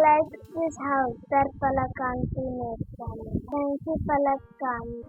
like this house that Palakanti made for me. Thank you, Palakanti.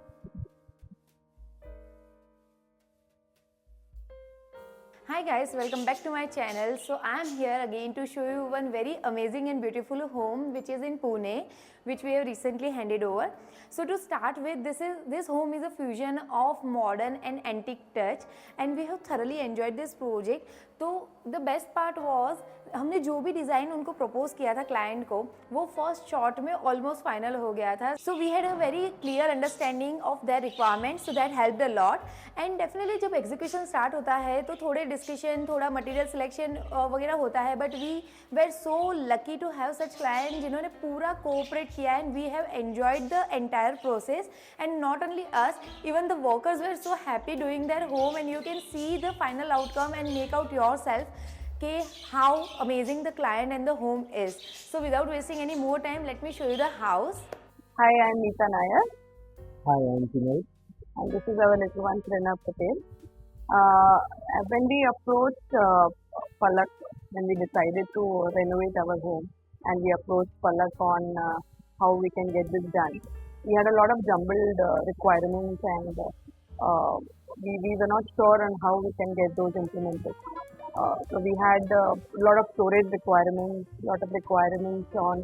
Hi guys, welcome back to my channel. So I am here again to show you one very amazing and beautiful home which is in Pune, which we have recently handed over. So to start with, this home is a fusion of modern and antique touch, and we have thoroughly enjoyed this project. तो the best part was हमने जो भी design उनको propose किया था client को, वो first shot में ऑलमोस्ट फाइनल हो गया था. So we had a very clear understanding of their requirements, so that helped a lot. And definitely जब एग्जीक्यूशन स्टार्ट होता है तो थोड़े डिस्कशन, थोड़ा मटेरियल सिलेक्शन वगैरह होता है, but we were so lucky to have such client जिन्होंने पूरा कोऑपरेट किया, and we have enjoyed the entire process. And not only us, even the workers were so happy doing their home, and you can see the final outcome and make out yourself how amazing the client and the home is. So without wasting any more time, let me show you the house. Hi, I'm Neeta Nair. Hi, I'm Sunil. And this is our little one, Pranav Patel. When we approached Palak, when we decided to renovate our home, and we approached Palak on how we can get this done, we had a lot of jumbled requirements, and we were not sure on how we can get those implemented. So we had a lot of storage requirements, lot of requirements on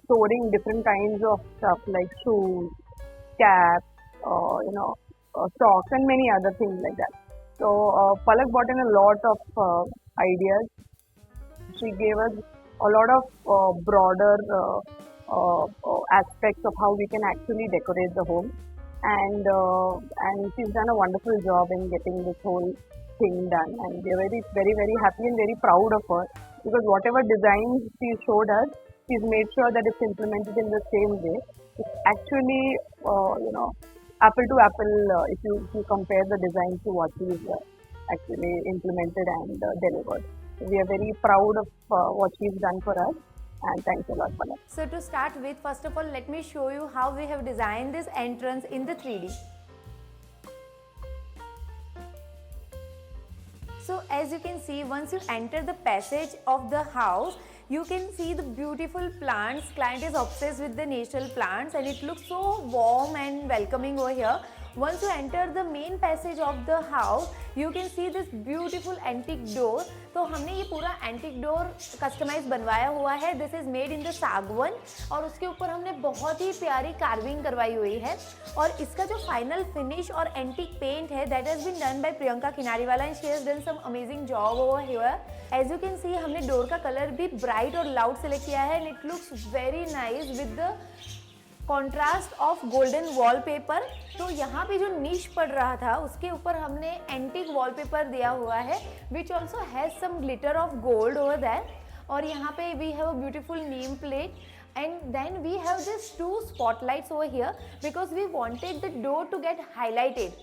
storing different kinds of stuff like shoes, caps, socks, and many other things like that. So Palak brought in a lot of ideas. She gave us a lot of broader aspects of how we can actually decorate the home, and she's done a wonderful job in getting this whole thing done, and we're very happy and very proud of her, because whatever designs she showed us, she's made sure that it's implemented in the same way. It's actually apple to apple if you compare the designs to what she's actually implemented and delivered. So we are very proud of what she's done for us. And thanks a lot for that. So to start with, first of all, let me show you how we have designed this entrance in the 3D. So as you can see, once you enter the passage of the house, you can see the beautiful plants. Client is obsessed with the natural plants, and it looks so warm and welcoming over here. Once you enter the main passage of the house, you can see this beautiful antique door. तो हमने ये पूरा antique door customise बनवाया हुआ है. This is made in the सागवन, और उसके ऊपर हमने बहुत ही प्यारी कार्विंग करवाई हुई है. और इसका जो फाइनल फिनिश और एंटिक पेंट है, that has been done by Priyanka Kinariwala, and she has done some amazing job over here. As you can see, हमने डोर का कलर भी ब्राइट और लाउड सेलेक्ट किया है, and it looks very nice with the contrast of golden wallpaper. तो यहाँ पे जो नीश पड़ रहा था, उसके ऊपर हमने एंटिक वॉलपेपर दिया हुआ है, which also has some glitter of gold over that. और यहाँ पे we have a beautiful name plate, and then we have these 2 spotlights over here because we wanted the door to get highlighted.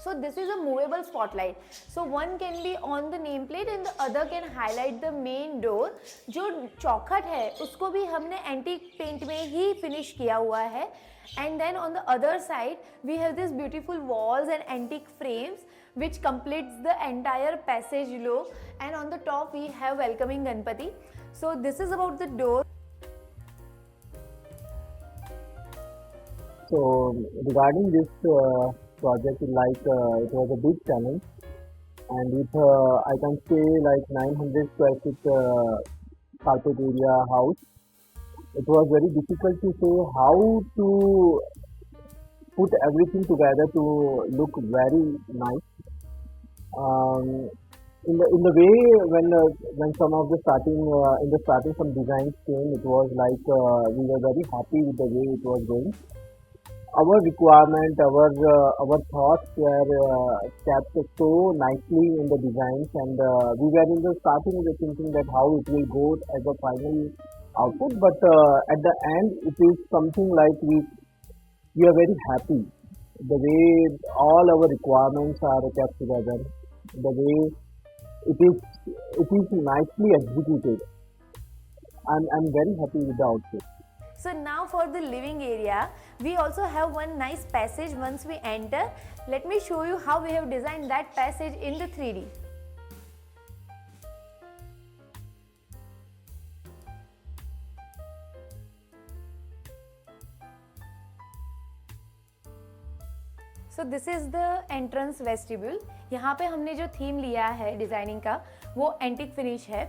So this is a movable spotlight, so one can be on the nameplate and the other can highlight the main door. जो चौखट है उसको भी हमने antique paint में ही finish किया हुआ है. And then on the other side we have this beautiful walls and antique frames which completes the entire passage look, and on the top we have welcoming Ganpati. So this is about the door. So regarding this project, like it was a big challenge, and with I can say like 900 square feet carpet area house, it was very difficult to say how to put everything together to look very nice. In the way when some of the starting some designs came, it was like we were very happy with the way it was going. Our requirement, our thoughts were kept so nicely in the designs, and we were in the starting thinking that how it will go as a final output, but at the end it is something like we are very happy the way all our requirements are kept together, the way it is nicely executed. I'm very happy with the output. So now for the living area, we also have one nice passage once we enter. Let me show you how we have designed that passage in the 3D. So this is the entrance vestibule. यहाँ पे हमने जो theme लिया है designing का वो antique finish है।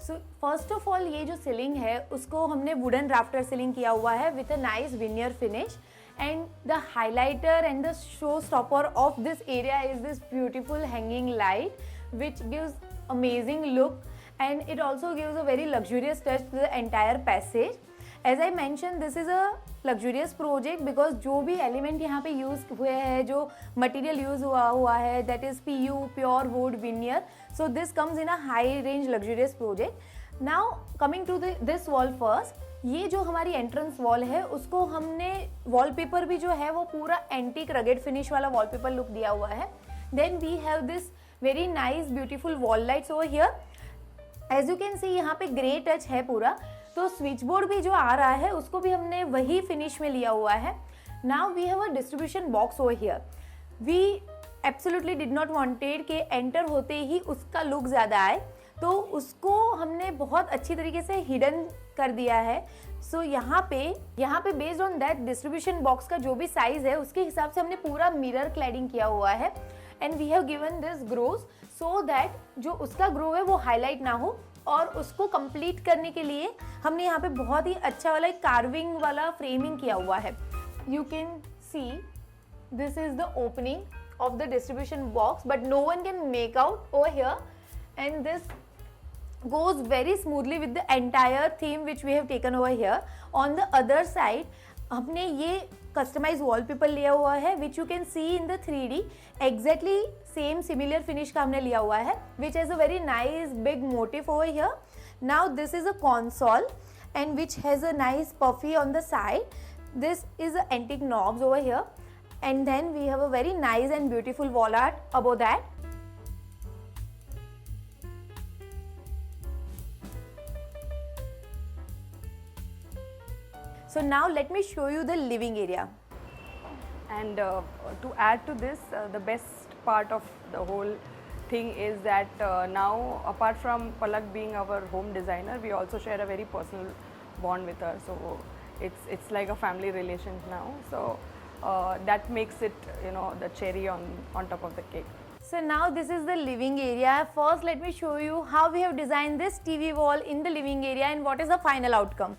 So first of all ये जो सीलिंग है उसको हमने वुडन राफ्टर सीलिंग किया हुआ है with a nice veneer finish, and the highlighter and the showstopper of this area is this beautiful hanging light which gives amazing look, and it also gives a very luxurious touch to the entire passage. As I mentioned, this is a luxurious project because जो भी element यहाँ पे use हुए हैं, जो material use हुआ है, that is PU, pure wood veneer, so this comes in a high range luxurious project. Now coming to this wall first, ये जो हमारी एंट्रेंस वॉल है उसको हमने वॉलपेपर भी जो है वो पूरा एंटीक रगेड फिनिश वाला वॉलपेपर लुक दिया हुआ है। Then we have this very nice beautiful wall lights over here. As you can see यहाँ पे ग्रे टच है पूरा, तो स्विच बोर्ड भी जो आ रहा है उसको भी हमने वही फिनिश में लिया हुआ है। Now we have a distribution box over here. We absolutely did not wanted कि एंटर होते ही उसका लुक ज़्यादा आए, तो उसको हमने बहुत अच्छी तरीके से हिडन कर दिया है। सो यहाँ पे based on that distribution box का जो भी साइज है उसके हिसाब से हमने पूरा मिरर क्लैडिंग किया हुआ है, and we have given this grooves so that जो उसका ग्रो है वो हाईलाइट ना हो, और उसको कंप्लीट करने के लिए हमने यहाँ पे बहुत ही अच्छा वाला कार्विंग वाला फ्रेमिंग किया हुआ है। You can see this is the opening of the distribution box, but no one can make out over here, and this goes very smoothly with the entire theme which we have taken over here. On the other side हमने ये customized wallpaper लिया हुआ है which you can see in the 3D exactly same similar finish का हमने लिया हुआ है which has a very nice big motif over here. Now this is a console and which has a nice puffy on the side. This is a antique knobs over here, and then we have a very nice and beautiful wall art above that. So now let me show you the living area. And to add to this, the best part of the whole thing is that now, apart from Palak being our home designer, we also share a very personal bond with her. So it's like a family relation now. So that makes it, the cherry on top of the cake. So now this is the living area. First let me show you how we have designed this TV wall in the living area and what is the final outcome.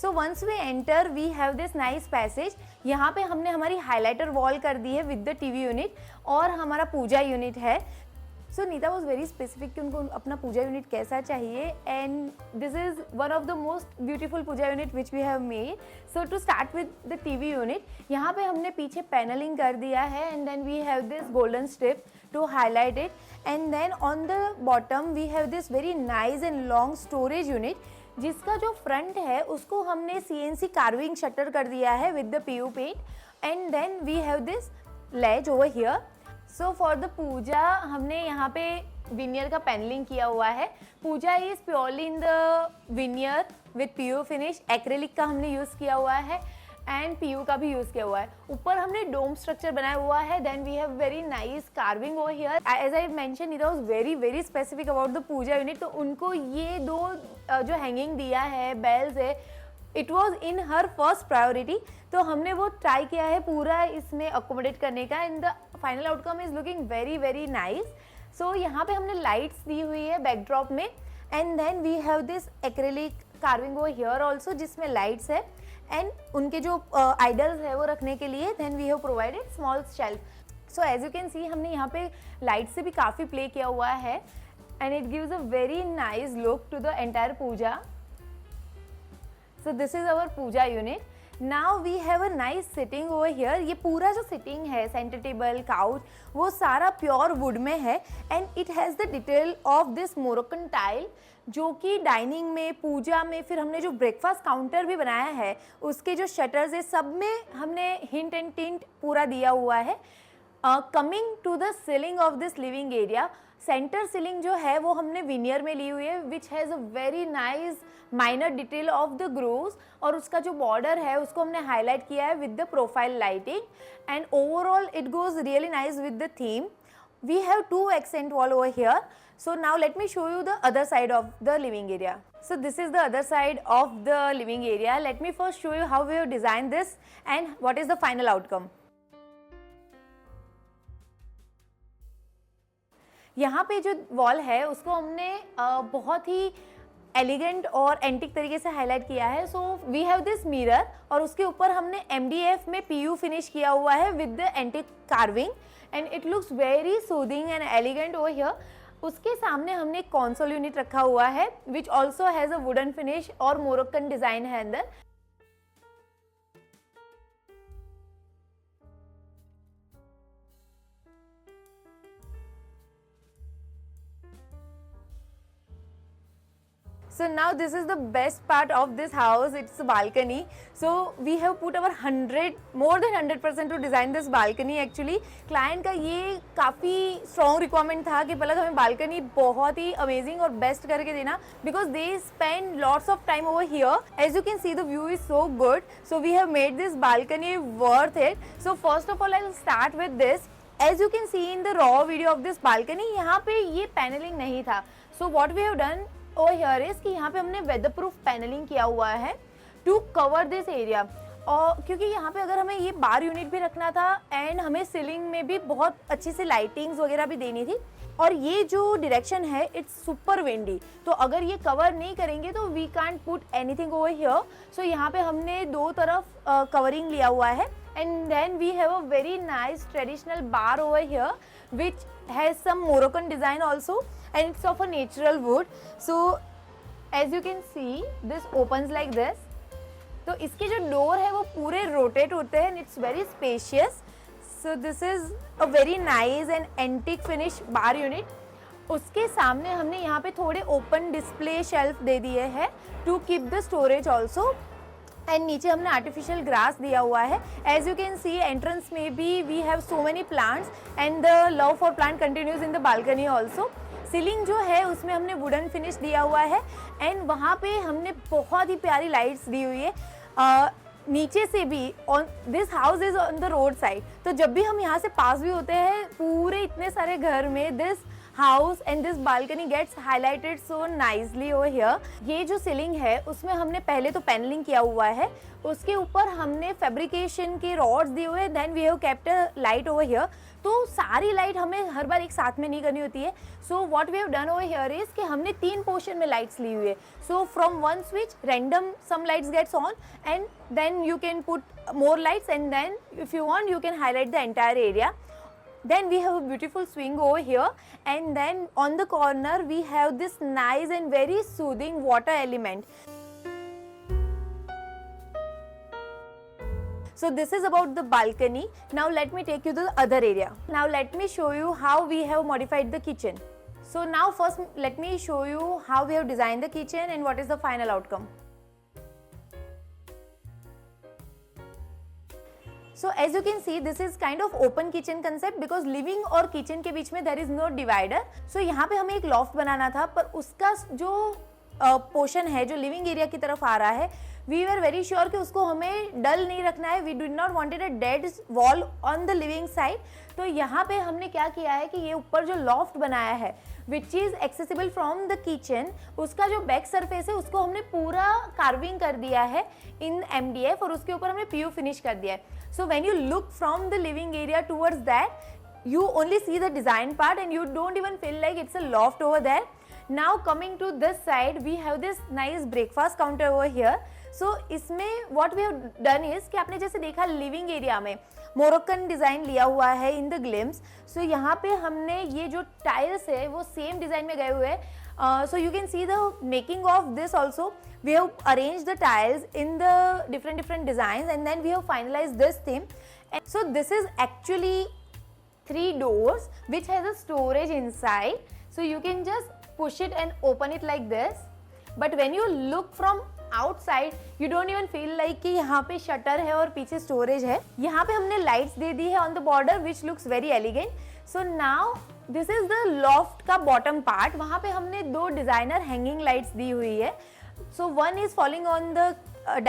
So once we enter we have this nice passage. यहाँ पे हमने हमारी highlighter wall कर दी है with the TV unit, और हमारा puja unit है। So Neeta was very specific कि उनको अपना पूजा यूनिट कैसा चाहिए, and this is one of the most beautiful puja unit which we have made. So to start with the TV unit, यहाँ पे हमने पीछे पैनलिंग कर दिया है, and then we have this golden strip to highlight it, and then on the bottom we have this very nice and long storage unit, जिसका जो front है उसको हमने CNC कार्विंग शटर कर दिया है with the PU paint, and then we have this ledge over here. So for the puja हमने यहाँ पे विनियर का पैनलिंग किया हुआ है। Puja is purely in the veneer with PU finish, acrylic का हमने यूज़ किया हुआ है एंड PU का भी यूज़ किया हुआ है। ऊपर हमने डोम स्ट्रक्चर बनाया हुआ है। Then we have very nice carving over here. As I mention, it was very specific about the puja unit, तो उनको ये दो जो हैंगिंग दिया है, बेल्स है, it was in her first priority, तो हमने वो ट्राई किया है पूरा इसमें अकोमोडेट करने का, and the final outcome is looking very nice. So यहाँ पे हमने लाइट्स दी हुई है बैकड्रॉप में, and then we have this acrylic carving over here also जिसमें लाइट्स है, एंड उनके जो आइडल्स है वो रखने के लिए then we have provided small shelf. So as you can see हमने यहाँ पे लाइट से भी काफ़ी प्ले किया हुआ है, and it gives a very nice look to the entire puja. So this is our puja unit. Now we have a nice sitting over here. ये पूरा जो सिटिंग है, सेंटर टेबल, काउच, वो सारा प्योर वुड में है, and it has the detail of this Moroccan tile, जो कि डाइनिंग में, पूजा में, फिर हमने जो ब्रेकफास्ट काउंटर भी बनाया है उसके जो शटर्स है सब में हमने हिंट एंड टिंट पूरा दिया हुआ है। Coming to the ceiling of this living area, centre ceiling जो है वो हमने विनियर में ली हुई है which has a very nice minor detail of the grooves, और उसका जो बॉर्डर है उसको हमने हाईलाइट किया है with the profile lighting, and overall it goes really nice with the theme. we have two accent wall over here. So now let me show you the other side of the living area. So this is the other side of the living area. Let me first show you how we have designed this and what is the final outcome. यहाँ पे जो wall है उसको हमने बहुत ही elegant और antique तरीके से हाईलाइट किया है. So we have this mirror और उसके ऊपर हमने MDF में PU फिनिश किया हुआ है with the antique carving and it looks very soothing and elegant over here. उसके सामने हमने एक कंसोल यूनिट रखा हुआ है which also has a wooden finish और मोरक्कन डिजाइन है अंदर. So now this is the best part of this house, it's the balcony. So we have put our more than 100% to design this balcony actually. Client का ये काफ़ी strong requirement था कि पलक हमें balcony बहुत ही amazing और best करके देना because they spend lots of time over here. As you can see the view is so good. So we have made this balcony worth it. So first of all I'll start with this. As you can see in the raw video of this balcony, यहाँ पे ये paneling नहीं था. So what we have done over here is कि यहाँ पे हमने weather proof panelling किया हुआ है टू कवर दिस एरिया. और क्योंकि यहाँ पे अगर हमें ये बार यूनिट भी रखना था एंड हमें सीलिंग में भी बहुत अच्छी से लाइटिंग्स वगैरह भी देनी थी और ये जो डायरेक्शन है इट्स सुपर विंडी. तो अगर ये कवर नहीं करेंगे तो we can't put anything over here. So यहाँ पे हमने दो तरफ कवरिंग लिया हुआ है and then we have a very nice traditional bar over here which has some Moroccan design also and it's of a natural wood. So as you can see this opens like this. तो इसके जो door है वो पूरे rotate होते हैं and it's very spacious. So this is a very nice and antique finish bar unit. उसके सामने हमने यहाँ पे थोड़े ओपन डिस्प्ले शेल्फ दे दिए हैं to keep the storage also. And नीचे हमने आर्टिफिशियल ग्रास दिया हुआ है. As you can see entrance में भी we have so many plants and the love for plant continues in the balcony also. Ceiling जो है उसमें हमने वुडन फिनिश दिया हुआ है एंड वहाँ पे हमने बहुत ही प्यारी लाइट्स दी हुई है. नीचे से भी on this house is on the road side. तो जब भी हम यहाँ से पास भी होते हैं पूरे इतने सारे घर में this house and this balcony gets highlighted so nicely over here. ये जो सीलिंग है उसमें हमने पहले तो पैनलिंग किया हुआ है, उसके ऊपर हमने फैब्रिकेशन के रॉड्स दिए हुए, then we have kept a light over here. तो सारी लाइट हमें हर बार एक साथ में नहीं करनी होती है. So what we have done over here is कि हमने 3 पोर्शन में लाइट्स ली हुई है. So from one switch random some lights gets on and then you can put more lights and then if you want you can highlight the entire area. Then we have a beautiful swing over here and then on the corner we have this nice and very soothing water element. So this is about the balcony. Now let me take you to the other area. Now let me show you how we have modified the kitchen. So now first let me show you how we have designed the kitchen and what is the final outcome. So as you can see this is kind of open kitchen concept because living और kitchen के बीच में there is no divider. So यहाँ पे हमें एक loft बनाना था पर उसका जो पोर्शन है जो लिविंग एरिया की तरफ आ रहा है वी वर वेरी श्योर कि उसको हमें डल नहीं रखना है. We did not wanted a dead wall on the living side. तो यहाँ पे हमने क्या किया है कि ये ऊपर जो लॉफ्ट बनाया है which is accessible from the kitchen, उसका जो बैक सरफेस है उसको हमने पूरा कार्विंग कर दिया है इन MDF और उसके ऊपर हमने PU फिनिश कर दिया है. So when you look from the living area towards that you only see the design part and you don't even feel like it's a loft over there. Now coming to this side we have this nice breakfast counter over here. So इसमें what we have done is कि आपने जैसे देखा living area में Moroccan design लिया हुआ है in the glimpse. सो यहाँ पे हमने ये जो टाइल्स है वो सेम डिज़ाइन में गए हुए हैं. So you can see the making of this also. We have arranged the tiles in the different designs and then we have finalized this theme. And so this is actually 3 doors which has a storage inside. So you can just push it and open it like this. But when you look from outside you don't even feel like कि यहाँ पे shutter है और पीछे storage है. यहाँ पे हमने लाइट्स दे दी है on the border which looks very elegant. So now this is the loft का bottom part. वहाँ पे हमने 2 डिजाइनर हैंगिंग लाइट्स दी हुई है. So one is falling on the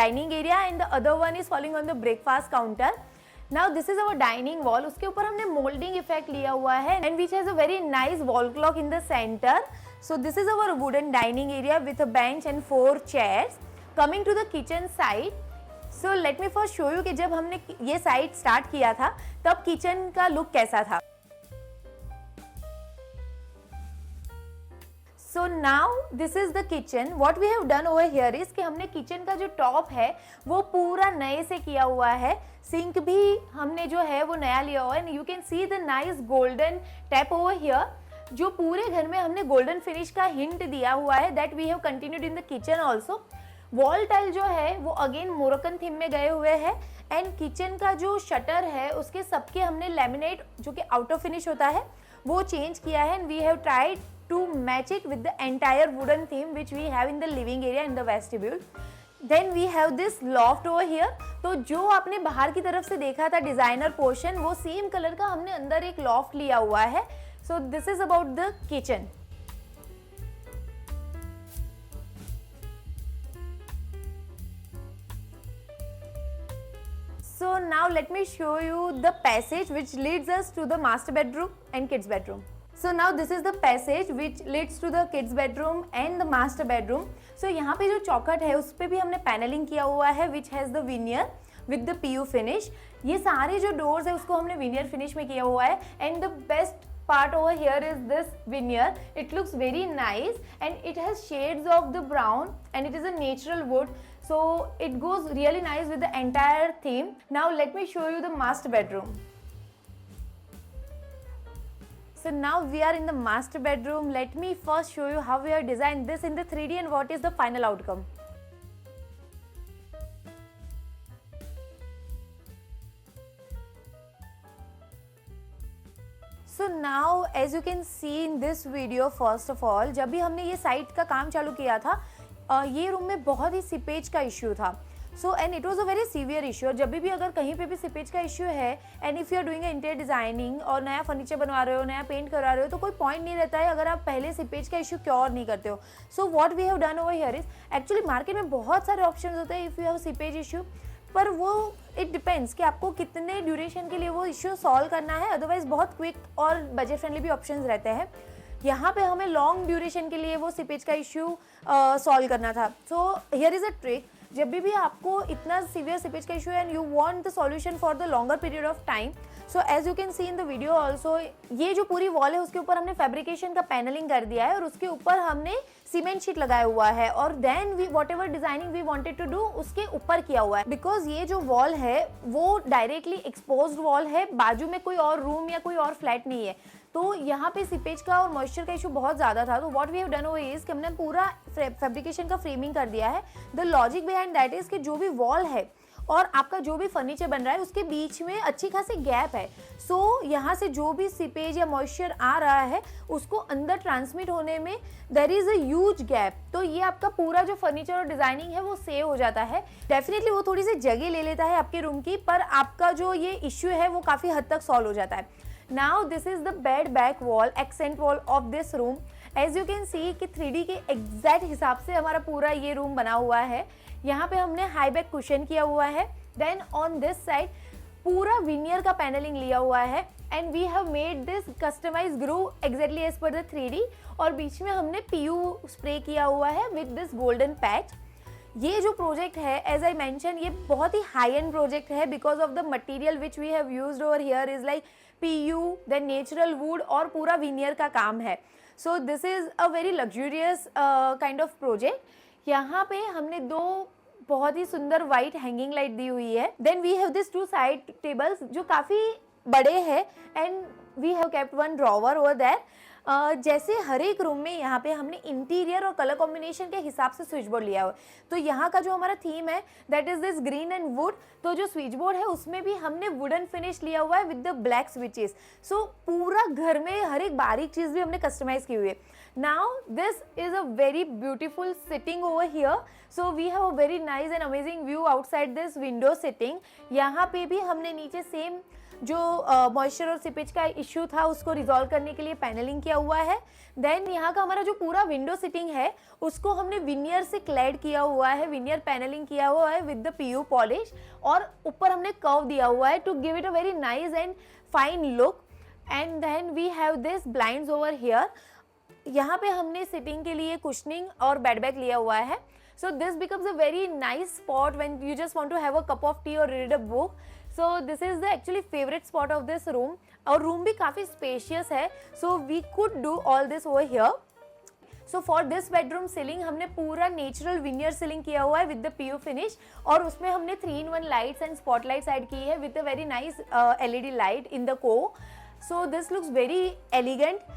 dining area and the other one is falling on the breakfast counter. Now this is our dining wall, उसके ऊपर हमने मोल्डिंग इफेक्ट लिया हुआ है and which has a very nice wall clock in the centre. So this is our wooden dining area with a bench and 4 chairs. Coming to the kitchen side, so let me first show you कि जब हमने ये side start किया था तब kitchen का look कैसा था. So now this is the kitchen. What we have done over here is कि हमने किचन का जो टॉप है वो पूरा नए से किया हुआ है. सिंक भी हमने जो है वो नया लिया हुआ है and you can see the nice golden tap over here. जो पूरे घर में हमने गोल्डन फिनिश का हिंट दिया हुआ है that we have continued in the kitchen also. Wall tile जो है वो अगेन मोरक्कन थीम में गए हुए हैं एंड किचन का जो शटर है उसके सबके हमने लेमिनेट जो कि आउटर फिनिश होता है वो चेंज किया है and we have tried to match it with the entire wooden theme which we have in the living area in the vestibule. Then we have this loft over here. तो जो आपने बाहर की तरफ से देखा था डिजाइनर पोर्शन वो सेम कलर का हमने अंदर एक लॉफ्ट लिया हुआ है. So this is about the kitchen. So now let me show you the passage which leads us to the master bedroom and kids bedroom. So now this is the passage which leads to the kids bedroom and the master bedroom. So यहाँ पे जो चौखट है उस पे भी हमने panelling किया हुआ है which has the veneer with the PU finish. ये सारे जो doors है उसको हमने veneer finish में किया हुआ है and the best part over here is this veneer. It looks very nice and it has shades of the brown and it is a natural wood. So it goes really nice with the entire theme. Now let me show you the master bedroom. So now we are in the master bedroom. Let me first show you how we have designed this in the 3D and what is the final outcome. So now as you can see in this video, first of all जब भी हमने ये site का काम चालू किया था ये रूम में बहुत ही सीपेज का इश्यू था. So and it was a very severe issue. और जब भी अगर कहीं पे भी सीपेज का इशू है and if you are doing interior designing और नया फर्नीचर बनवा रहे हो, नया पेंट करा रहे हो तो कोई पॉइंट नहीं रहता है अगर आप पहले सीपेज का इशू क्योर नहीं करते हो. So what we have done over here is actually market में बहुत सारे ऑप्शंस होते हैं if you have seepage issue, पर वो इट डिपेंड्स कि आपको कितने ड्यूरेशन के लिए वो इशू सॉल्व करना है. अदरवाइज बहुत क्विक और बजट फ्रेंडली भी ऑप्शंस रहते हैं. यहाँ पे हमें लॉन्ग ड्यूरेशन के लिए वो सीपेज का इशू सॉल्व करना था. So here is a trick. जब भी आपको इतना सीवियर सीपेज का इशू है and you want the solution for the longer period of time, so as you can see in the video also ये जो पूरी वॉल है उसके ऊपर हमने फैब्रिकेशन का पैनलिंग कर दिया है और उसके ऊपर हमने सीमेंट शीट लगाया हुआ है और then we whatever designing we wanted to do उसके ऊपर किया हुआ है. बिकॉज ये जो वॉल है वो डायरेक्टली एक्सपोज्ड वॉल है, बाजू में कोई और रूम या कोई और फ्लैट नहीं है, तो यहाँ पे सीपेज का और मॉइस्चर का इशू बहुत ज़्यादा था. तो what we have done over is कि हमने पूरा फैब्रिकेशन का फ्रेमिंग कर दिया है. The logic behind that is कि जो भी वॉल है और आपका जो भी फर्नीचर बन रहा है उसके बीच में अच्छी खासी गैप है. सो यहाँ से जो भी सीपेज या मॉइस्चर आ रहा है उसको अंदर ट्रांसमिट होने में there is a huge gap. तो ये आपका पूरा जो फर्नीचर और डिजाइनिंग है वो सेव हो जाता है. डेफिनेटली वो थोड़ी सी जगह ले लेता है आपके रूम की, पर आपका जो ये इश्यू है वो काफ़ी हद तक सॉल्व हो जाता है. Now this is the bed back wall, accent wall of this room. As you can see कि 3D के एग्जैक्ट हिसाब से हमारा पूरा ये रूम बना हुआ है. यहाँ पे हमने हाई बैक कुशन किया हुआ है. देन ऑन दिस साइड पूरा विनियर का पैनलिंग लिया हुआ है and we have made this customise groove exactly as per the 3D और बीच में हमने PU स्प्रे किया हुआ है विद दिस गोल्डन पैच. ये जो प्रोजेक्ट है एज आई मैंशन ये बहुत ही हाई एंड प्रोजेक्ट है because of the material which we have used over here is like PU then natural wood और पूरा विनियर का काम है. So this is a very luxurious kind of project. यहाँ पे हमने दो बहुत ही सुंदर वाइट हैंगिंग लाइट दी हुई है. Then we have this 2 side tables जो काफ़ी बड़े हैं and we have kept 1 drawer over that. जैसे हर एक रूम में यहाँ पे हमने इंटीरियर और कलर कॉम्बिनेशन के हिसाब से स्विच बोर्ड लिया हुआ है. तो यहाँ का जो हमारा थीम है that is this green and would. तो जो स्विच बोर्ड है उसमें भी हमने वुडन फिनिश लिया हुआ है विद द ब्लैक स्विचेस. सो पूरा घर में हर एक बारीक चीज़ भी हमने कस्टमाइज की हुई है. Now this is a very beautiful sitting over here. So we have a very nice and amazing view outside this window sitting. यहाँ पे भी हमने नीचे सेम जो मॉइस्चर और सीपेज का इश्यू था उसको रिजॉल्व करने के लिए पैनलिंग किया किया हुआ है। देन यहाँ का हमारा जो पूरा विंडो सिटिंग है उसको हमने विनियर से क्लैड किया हुआ है, विनियर पैनलिंग किया हुआ है विद द पीयू पॉलिश, और ऊपर हमने कर्व दिया हुआ है to give it a very nice and fine look. And then we have this blinds over here. यहाँ पे हमने सिटिंग के लिए कुशनिंग और बेड बैग लिया हुआ है। So this becomes a very nice spot when you just want to have a cup of tea or read a book. So this is the actually favorite spot of this room. और room भी काफ़ी spacious है, so we could do all this over here. So for this bedroom ceiling हमने पूरा natural veneer ceiling किया हुआ है with the PU finish, और उसमें हमने 3-in-1 lights and spotlights add की है with a very nice LED light in the core. So this looks very elegant.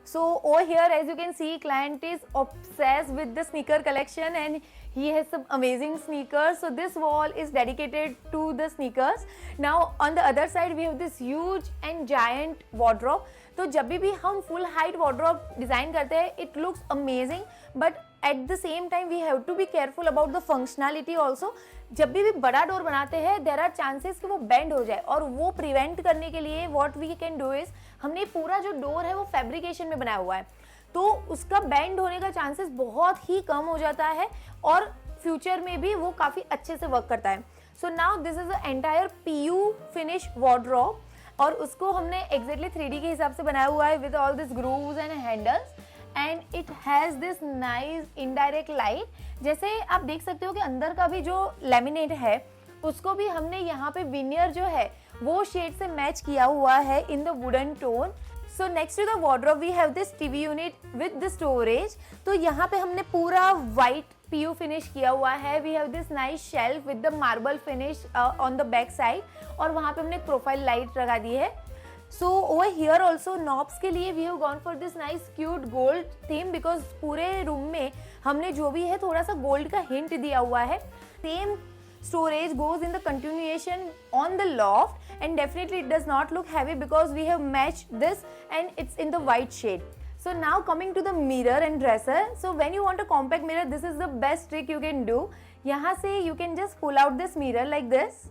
So over here, as you can see, client is obsessed with the sneaker collection and he has some amazing sneakers. So this wall is dedicated to the sneakers. Now on the other side, we have this huge and giant wardrobe. तो जब भी हम full height wardrobe design करते हैं, it looks amazing. But at the same time, we have to be careful about the functionality also. जब भी बड़ा door बनाते हैं, there are chances कि वो bend हो जाए, और वो prevent करने के लिए what we can do is, हमने पूरा जो डोर है वो फैब्रिकेशन में बनाया हुआ है, तो उसका बेंड होने का चांसेस बहुत ही कम हो जाता है और फ्यूचर में भी वो काफ़ी अच्छे से वर्क करता है। So now this is the entire PU finish wardrobe, और उसको हमने एग्जैक्टली 3D के हिसाब से बनाया हुआ है with all this grooves and handles, and it has this nice indirect light. जैसे आप देख सकते हो कि अंदर का भी जो लैमिनेट है उसको भी हमने यहाँ पे विनियर जो है वो शेड से मैच किया हुआ है in the wooden tone. So next to the wardrobe we have this TV unit with the storage. तो यहाँ पे हमने पूरा वाइट पीयू फिनिश किया हुआ है। We have this nice shelf with the marble finish on the back side, और वहाँ पे हमने प्रोफाइल लाइट लगा दी है। So over here also knobs के लिए we have gone for this nice cute gold theme, because पूरे रूम में हमने जो भी है थोड़ा सा गोल्ड का हिंट दिया हुआ है। Same storage goes in the continuation on the loft, and definitely it does not look heavy because we have matched this and it's in the white shade. So now coming to the mirror and dresser. So when you want a compact mirror, this is the best trick you can do. यहाँ से you can just pull out this mirror like this,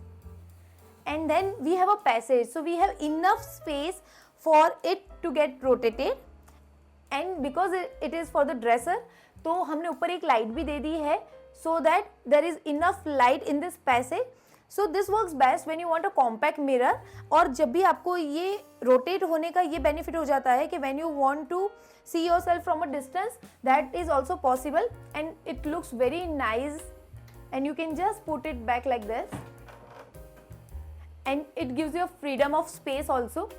and then we have a passage. So we have enough space for it to get rotated, and because it is for the dresser, तो हमने ऊपर एक light भी दे दी है so that there is enough light in this passage. So this works best when you want a compact mirror. और जब भी आपको ये rotate होने का ये benefit हो जाता है कि when you want to see yourself from a distance, that is also possible, and it looks very nice, and you can just put it back like this, and it gives you a freedom of space also.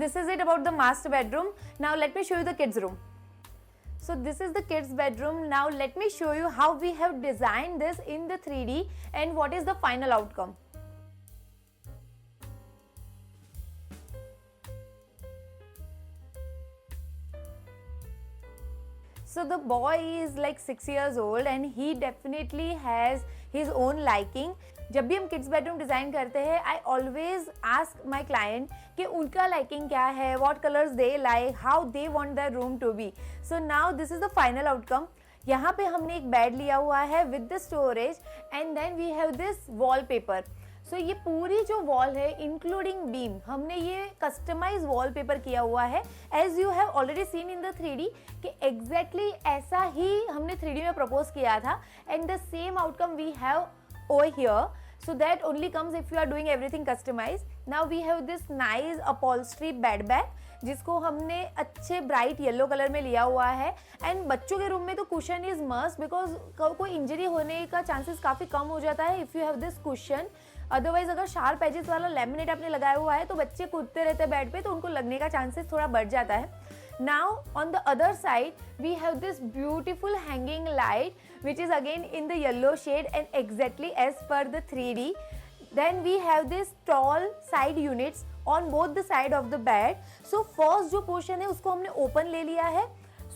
This is it about the master bedroom. Now let me show you the kids room. So this is the kids bedroom. Now let me show you how we have designed this in the 3D and what is the final outcome. So the boy is like 6 years old and he definitely has his own liking. जब भी हम kids bedroom design करते हैं, I always ask my client कि उनका liking क्या है, what colours they like, how they want the room to be. So now this is the final outcome. यहाँ पे हमने एक बेड लिया हुआ है with the storage, and then we have this wall paper. सो ये पूरी जो वॉल है इंक्लूडिंग बीम, हमने ये कस्टमाइज वॉल पेपर किया हुआ है as you have already seen in the 3D, कि एग्जैक्टली ऐसा ही हमने 3D में प्रपोज किया था, and the same outcome we have over here. So that only comes if you are doing everything customized. Now we have this nice upholstery bed bag, जिसको हमने अच्छे bright yellow colour में लिया हुआ है. एंड बच्चों के रूम में तो कुशन इज मस्ट, बिकॉज कोई इंजरी होने का चांसेस काफ़ी कम हो जाता है if you have this cushion. Otherwise अगर शार्प एजेस वाला लेमिनेट आपने लगाया हुआ है तो बच्चे कूदते रहते हैं बेड पे, तो उनको लगने का चांसेस थोड़ा बढ़ जाता है. Now on the other side we have this beautiful hanging light which is again in the yellow shade and exactly as per the 3D. Then we have this tall side units on both the side of the bed. So first जो portion है उसको हमने open ले लिया है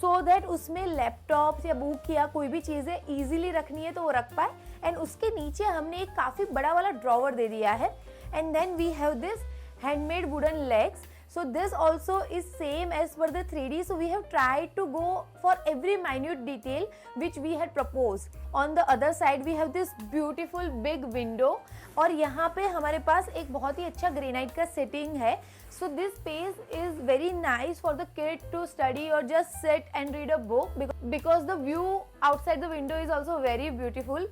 so that उसमें laptop या book या कोई भी चीज़ें easily रखनी है तो वो रख पाए. एंड उसके नीचे हमने एक काफ़ी बड़ा वाला ड्रॉवर दे दिया है. And then we have this handmade wooden legs. So this also is same as per the 3D. So we have tried to go for every minute detail which we had proposed. On the other side we have this beautiful big window और यहाँ पे हमारे पास एक बहुत ही अच्छा granite का setting है. So this space is very nice for the kid to study or just sit and read a book because the view outside the window is also very beautiful.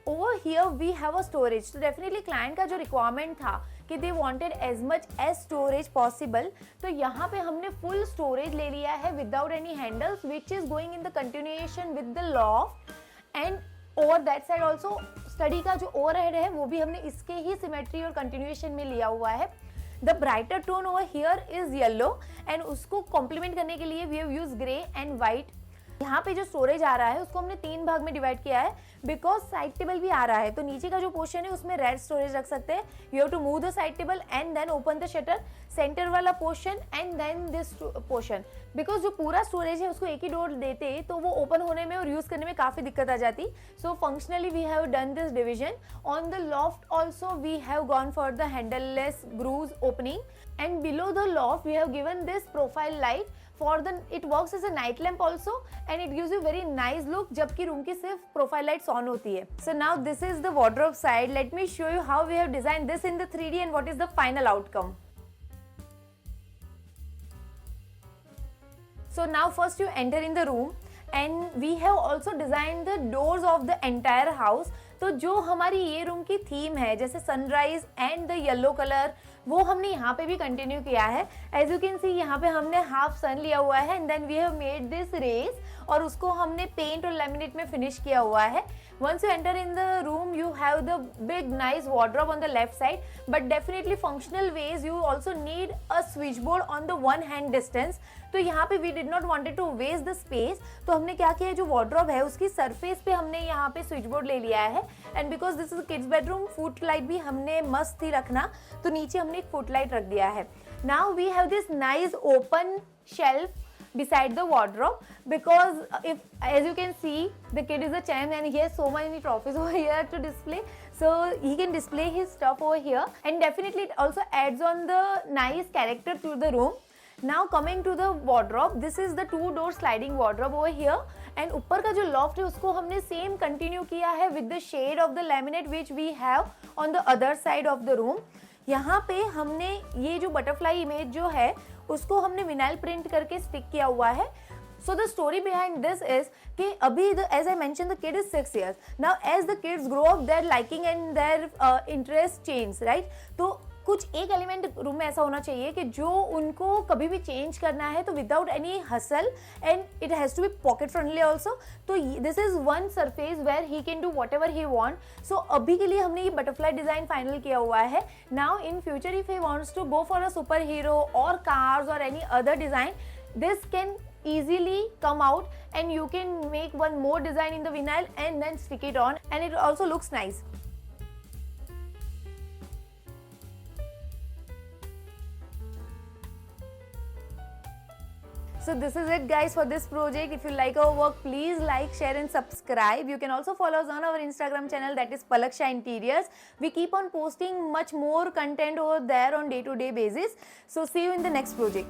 Over here we have a storage. So definitely client का जो requirement था कि they wanted as much as storage possible, तो यहाँ पे हमने full storage ले लिया है without any handles, which is going in the continuation with the loft. And over that side also study का जो overhead है वो भी हमने इसके ही symmetry और continuation में लिया हुआ है. The brighter tone over here is yellow and उसको complement करने के लिए we have used grey and white. यहाँ पे जो स्टोरेज आ रहा है उसको हमने 3 भाग में डिवाइड किया है बिकॉज साइड टेबल भी आ रहा है, तो नीचे का जो पोर्शन है उसमें रेड स्टोरेज रख सकते हैं. You have to move the side table and then open the shutter, centre वाला portion and then this portion. Because जो पूरा स्टोरेज है उसको एक ही डोर देते तो वो ओपन होने में और यूज करने में काफी दिक्कत आ जाती. So functionally we have done this division. On the loft also we have gone for the handleless grooves opening and below the loft we have given this profile light. For the it works as a night lamp also and it gives you very nice look जबकि room की सिर्फ profile lights on होती है. So now this is the wardrobe side. Let me show you how we have designed this in the 3D and what is the final outcome. So now first you enter in the room and we have also designed the doors of the entire house. तो जो हमारी ये room की theme है जैसे sunrise and the yellow colour वो हमने यहाँ पे भी कंटिन्यू किया है. एज यू कैन सी यहाँ पे हमने हाफ सन लिया हुआ है and then we have made this race और उसको हमने पेंट और लैमिनेट में फिनिश किया हुआ है. Once you enter in the room, you have the big nice wardrobe on the left side, but definitely functional ways you also need a switchboard on the one hand distance. तो यहाँ पे we did not wanted to waste the space, तो हमने क्या किया है जो wardrobe है उसकी surface पे हमने यहाँ पे switchboard ले लिया है. And because this is a kids bedroom, foot light भी हमने मस्त ही रखना, तो नीचे हमने एक foot light रख दिया है. Now we have this nice open shelf beside the wardrobe because if as you can see the kid is a champ and he has so many trophies over here to display, so he can display his stuff over here and definitely it also adds on the nice character to the room. Now coming to the wardrobe, this is the 2-door sliding wardrobe over here and ऊपर का जो loft है उसको हमने same continue किया है with the shade of the laminate which we have on the other side of the room. यहाँ पे हमने ये जो बटरफ्लाई इमेज जो है उसको हमने विनाइल प्रिंट करके स्टिक किया हुआ है. So the story behind this is कि अभी as I mentioned the kid is 6 years. Now as the kids grow up their liking and their interest change, right? तो कुछ एक एलिमेंट रूम में ऐसा होना चाहिए कि जो उनको कभी भी चेंज करना है तो without any hassle and it has to be pocket friendly also. तो this is one surface where he can do whatever he want. So अभी के लिए हमने ये बटरफ्लाई डिजाइन फाइनल किया हुआ है. Now in future if he wants to go for a superhero और कार्स और any other design, this can easily come out and you can make one more design in the vinyl and then stick it on and it also looks nice. So this is it guys for this project. If you like our work, please like, share and subscribe. You can also follow us on our Instagram channel, that is Palaksha Interiors. We keep on posting much more content over there on day-to-day basis. So see you in the next project.